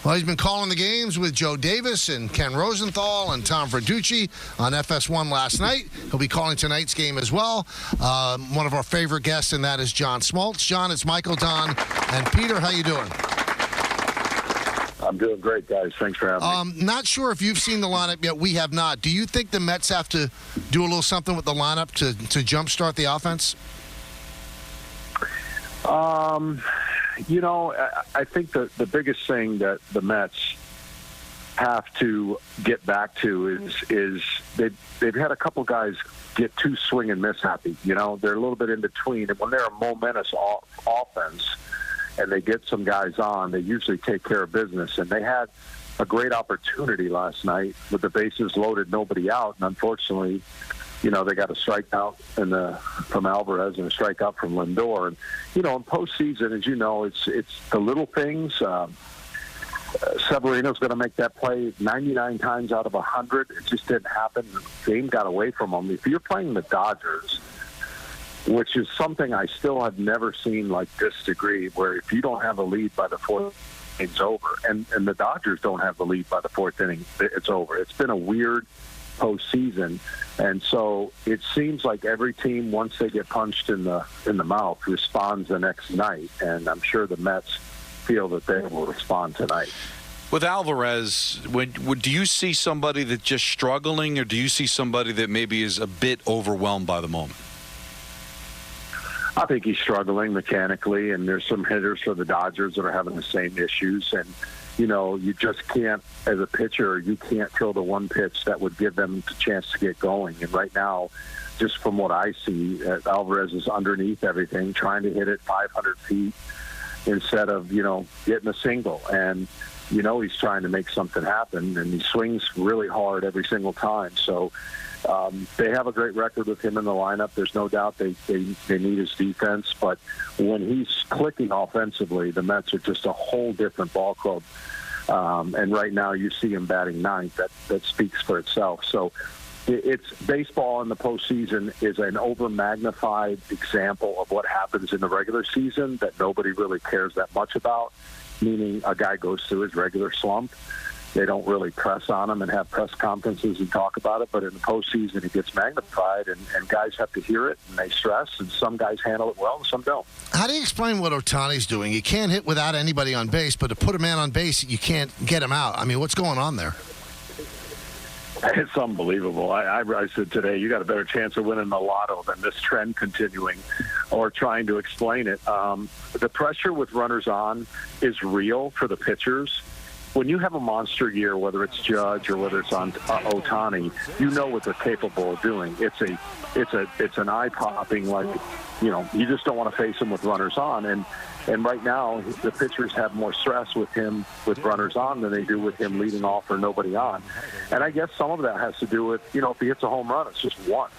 Well, he's been calling the games with Joe Davis and Ken Rosenthal and Tom Verducci on FS1 last night. He'll be calling tonight's game as well. One of our favorite guests, and that is John Smoltz. John, it's Michael, Don, and Peter. How you doing? I'm doing great, guys. Thanks for having me. Not sure if you've seen the lineup yet. We have not. Do you think the Mets have to do a little something with the lineup to jumpstart the offense? I think the biggest thing that the Mets have to get back to is they've had a couple guys get too swing and miss happy. They're a little bit in between. And when they're a momentous offense and they get some guys on, they usually take care of business. And they had a great opportunity last night with the bases loaded, nobody out. And unfortunately, they got a strikeout from Alvarez and a strikeout from Lindor. And, in postseason, as you know, it's the little things. Severino's going to make that play 99 times out of 100. It just didn't happen. The game got away from him. If you're playing the Dodgers, which is something I still have never seen like this degree, where if you don't have a lead by the fourth, it's over. And the Dodgers don't have the lead by the fourth inning, it's over. It's been a weird postseason, and so it seems like every team, once they get punched in the mouth, responds the next night, and I'm sure the Mets feel that they will respond tonight. With Alvarez, do you see somebody that's just struggling, or do you see somebody that maybe is a bit overwhelmed by the moment? I think he's struggling mechanically, and there's some hitters for the Dodgers that are having the same issues, and you just can't, as a pitcher, you can't throw the one pitch that would give them the chance to get going. And right now, just from what I see, Alvarez is underneath everything, trying to hit it 500 feet instead of, getting a single. And, he's trying to make something happen, and he swings really hard every single time. So they have a great record with him in the lineup. There's no doubt they need his defense. But when he's clicking offensively, the Mets are just a whole different ball club. And right now you see him batting ninth. That speaks for itself. So it's baseball in the postseason is an over-magnified example of what happens in the regular season that nobody really cares that much about, meaning a guy goes through his regular slump. They don't really press on him and have press conferences and talk about it. But in the postseason, it gets magnified, and guys have to hear it, and they stress, and some guys handle it well, and some don't. How do you explain what Ohtani's doing? You can't hit without anybody on base, but to put a man on base, you can't get him out. I mean, what's going on there? It's unbelievable. I said today, you got a better chance of winning the lotto than this trend continuing or trying to explain it. The pressure with runners on is real for the pitchers. When you have a monster year, whether it's Judge or whether it's on Ohtani, you know what they're capable of doing. It's an eye-popping, you just don't want to face him with runners on. And right now, the pitchers have more stress with him with runners on than they do with him leading off or nobody on. And I guess some of that has to do with, if he hits a home run, it's just one.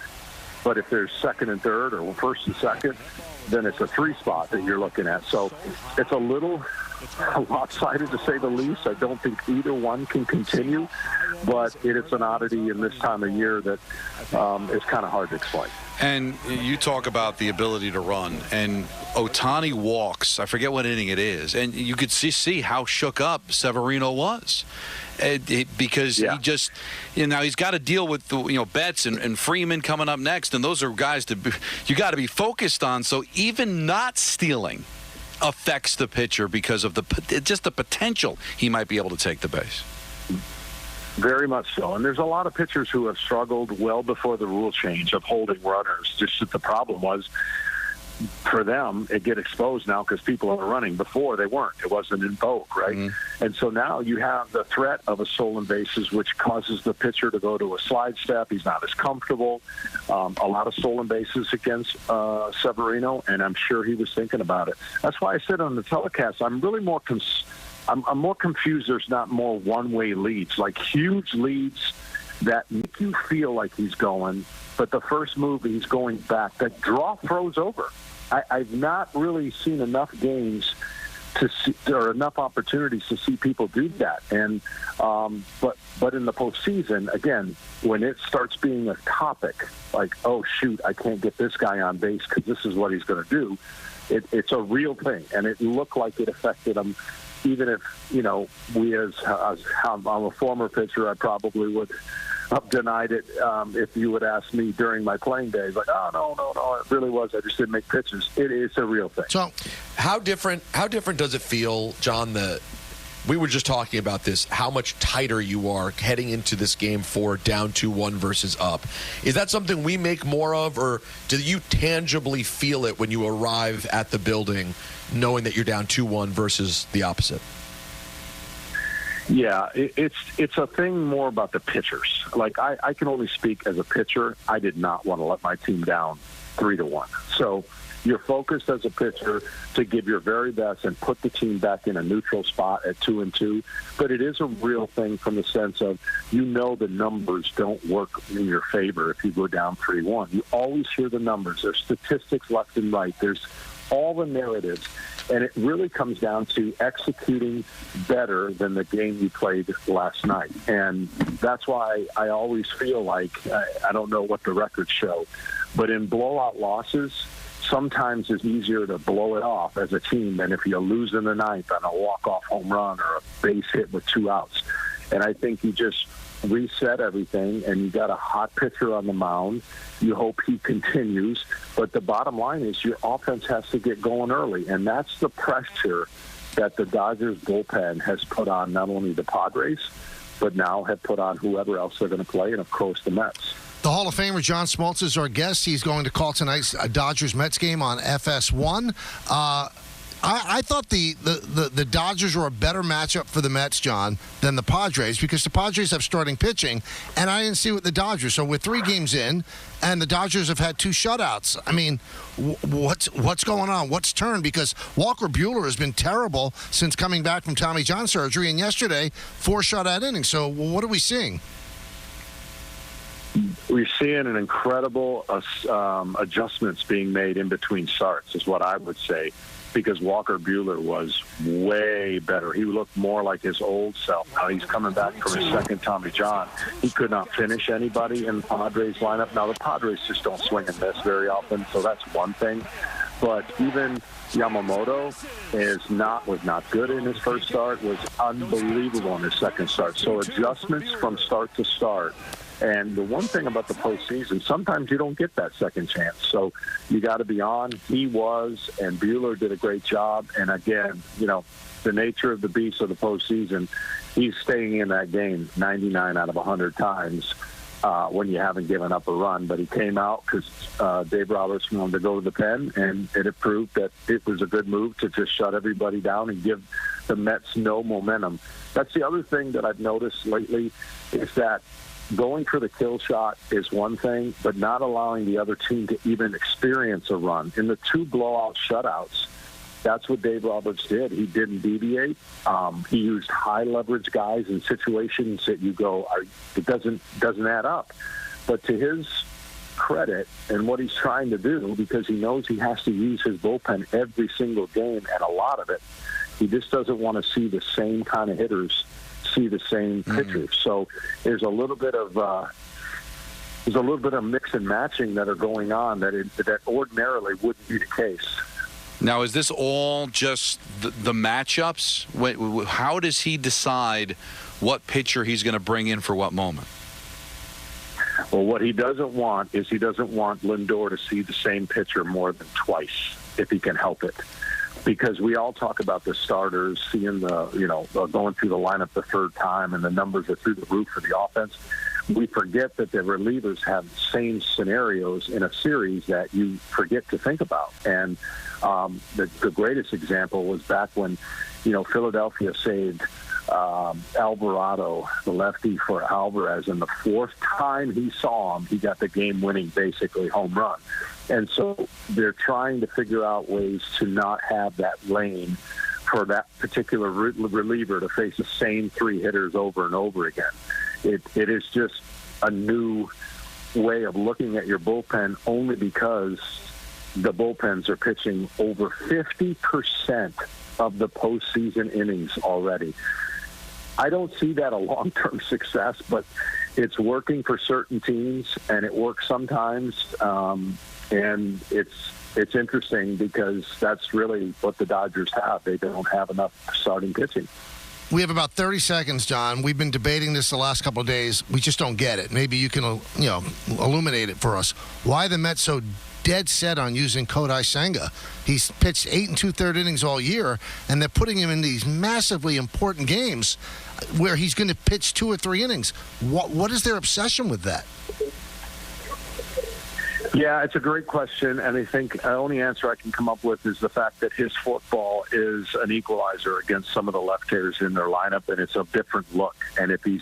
But if there's second and third or first and second, then it's a three spot that you're looking at. So it's a little lopsided, to say the least. I don't think either one can continue, but it's an oddity in this time of year that is kind of hard to explain. And you talk about the ability to run, and Ohtani walks. I forget what inning it is, and you could see how shook up Severino was. Because he just, now he's got to deal with the, Betts and Freeman coming up next, and those are guys you got to be focused on. So even not stealing affects the pitcher because of the potential he might be able to take the base. Very much so. And there's a lot of pitchers who have struggled well before the rule change of holding runners. Just that the problem was, for them, it get exposed now because people are running. Before, they weren't. It wasn't in vogue, right? Mm-hmm. And so now you have the threat of a stolen bases, which causes the pitcher to go to a slide step. He's not as comfortable. A lot of stolen bases against Severino, and I'm sure he was thinking about it. That's why I said on the telecast, I'm really more I'm more confused there's not more one-way leads, like huge leads that make you feel like he's going, but the first move he's going back. That draw throws over. I've not really seen enough games to see, or enough opportunities to see people do that. And but in the postseason, again, when it starts being a topic, like, oh shoot, I can't get this guy on base because this is what he's going to do. It's a real thing, and it looked like it affected him even if, I'm a former pitcher, I probably would have denied it if you would ask me during my playing days. Like, oh, no, it really was. I just didn't make pitches. It is a real thing. So how different does it feel, John, we were just talking about this, how much tighter you are heading into this game 4, down 2-1 versus up. Is that something we make more of, or do you tangibly feel it when you arrive at the building knowing that you're down 2-1 versus the opposite? Yeah, it's a thing more about the pitchers. Like, I can only speak as a pitcher. I did not want to let my team down 3-1. So you're focused as a pitcher to give your very best and put the team back in a neutral spot at 2-2. But it is a real thing from the sense of, the numbers don't work in your favor if you go down 3-1. You always hear the numbers. There's statistics left and right. There's all the narratives. And it really comes down to executing better than the game you played last night. And that's why I always feel like, I don't know what the records show, but in blowout losses, sometimes it's easier to blow it off as a team than if you lose in the ninth on a walk-off home run or a base hit with 2 outs. And I think you just reset everything, and you got a hot pitcher on the mound. You hope he continues. But the bottom line is your offense has to get going early, and that's the pressure that the Dodgers bullpen has put on not only the Padres, but now have put on whoever else they're going to play, and, of course, the Mets. The Hall of Famer John Smoltz is our guest. He's going to call tonight's Dodgers-Mets game on FS1. I thought the Dodgers were a better matchup for the Mets, John, than the Padres, because the Padres have starting pitching, and I didn't see what the Dodgers. So we're 3 games in, and the Dodgers have had 2 shutouts. I mean, what's going on? What's turned? Because Walker Buehler has been terrible since coming back from Tommy John surgery, and yesterday 4 shutout innings. So what are we seeing? We're seeing an incredible adjustments being made in between starts, is what I would say, because Walker Buehler was way better. He looked more like his old self. Now he's coming back from his second Tommy John. He could not finish anybody in the Padres lineup. Now the Padres just don't swing and miss very often, so that's one thing. But even Yamamoto was not good in his first start, was unbelievable in his second start. So adjustments from start to start. And the one thing about the postseason, sometimes you don't get that second chance. So you got to be on. He was, and Buehler did a great job. And again, the nature of the beast of the postseason, he's staying in that game 99 out of 100 times when you haven't given up a run. But he came out because Dave Roberts wanted to go to the pen, and it proved that it was a good move to just shut everybody down and give the Mets no momentum. That's the other thing that I've noticed lately, is that going for the kill shot is one thing, but not allowing the other team to even experience a run. In the 2 blowout shutouts, that's what Dave Roberts did. He didn't deviate. He used high leverage guys in situations that you go, it doesn't add up. But to his credit and what he's trying to do, because he knows he has to use his bullpen every single game, and a lot of it, he just doesn't want to see the same kind of hitters see the same pitchers. So there's a little bit of mix and matching that are going on that ordinarily wouldn't be the case. Now, is this all just the matchups? How does he decide what pitcher he's going to bring in for what moment? Well, what he doesn't want is Lindor to see the same pitcher more than twice if he can help it. Because we all talk about the starters, seeing going through the lineup the third time, and the numbers are through the roof for the offense. We forget that the relievers have the same scenarios in a series that you forget to think about. And the greatest example was back when, Philadelphia saved Alvarado, the lefty, for Alvarez, and the 4th time he saw him, he got the game-winning, basically, home run. And so they're trying to figure out ways to not have that lane for that particular reliever to face the same 3 hitters over and over again. It is just a new way of looking at your bullpen, only because the bullpens are pitching over 50% of the postseason innings already. I don't see that a long-term success, but it's working for certain teams, and it works sometimes. And it's it's interesting because that's really what the Dodgers have. They don't have enough starting pitching. We have about 30 seconds, John. We've been debating this the last couple of days. We just don't get it. Maybe you can, illuminate it for us. Why the Mets so dead set on using Kodai Senga? He's pitched 8 2/3 innings all year, and they're putting him in these massively important games where he's going to pitch 2 or 3 innings. What is their obsession with that? Yeah, it's a great question, and I think the only answer I can come up with is the fact that his football is an equalizer against some of the left-handers in their lineup, and it's a different look. And if he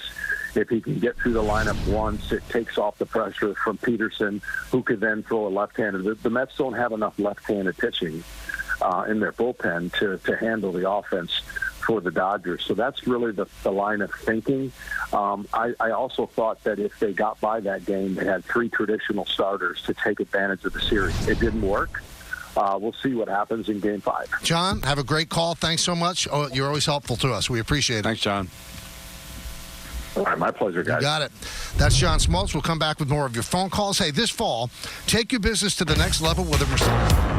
can get through the lineup once, it takes off the pressure from Peterson, who could then throw a left-handed. The Mets don't have enough left-handed pitching in their bullpen to handle the offense for the Dodgers. So that's really the line of thinking. I also thought that if they got by that game, they had 3 traditional starters to take advantage of the series. It didn't work. We'll see what happens in Game 5. John, have a great call. Thanks so much. Oh, you're always helpful to us. We appreciate it. Thanks, John. All right, my pleasure, guys. You got it. That's John Smoltz. We'll come back with more of your phone calls. Hey, this fall, take your business to the next level with a Mercedes.